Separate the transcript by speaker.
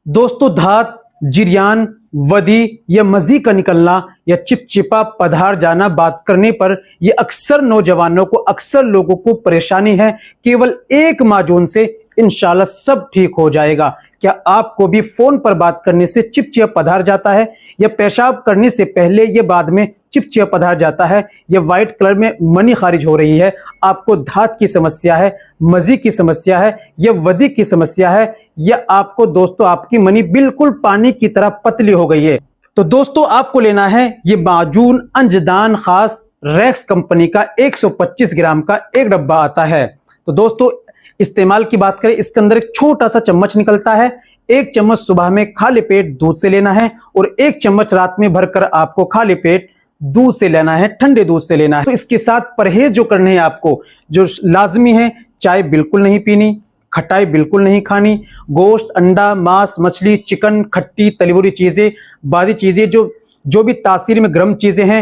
Speaker 1: दोस्तों, धात, जिरियान, वदी या मजी का निकलना या चिपचिपा पधार जाना बात करने पर यह अक्सर नौजवानों को, अक्सर लोगों को परेशानी है। केवल एक माजून से इंशाल्लाह सब ठीक हो जाएगा। क्या आपको भी फोन पर बात करने से चिपचिपा पधार जाता है, या पेशाब करने से पहले या बाद में चिपचिपा पधार जाता है, या व्हाइट कलर में मनी खारिज हो रही है? आपको धात की समस्या है, मजी की समस्या है, या वदी की समस्या है, या आपको दोस्तों आपकी मनी बिल्कुल पानी की तरह पतली हो गई है? तो दोस्तों आपको लेना है ये माजून अंजदान खास रैक्स कंपनी का 125 ग्राम का एक डब्बा आता है। तो दोस्तों इस्तेमाल की बात करें, इसके अंदर एक छोटा सा चम्मच निकलता है। एक चम्मच सुबह में खाली पेट दूध से लेना है, और एक चम्मच रात में भरकर आपको खाली पेट दूध से लेना है, ठंडे दूध से लेना है। तो इसके साथ परहेज जो करने हैं आपको, जो लाजमी है, चाय बिल्कुल नहीं पीनी, खटाई बिल्कुल नहीं खानी, गोश्त, अंडा, मांस, मछली, चिकन, खट्टी तली हुई चीजें, बादी चीजें, जो भी तासीर में गर्म चीजें हैं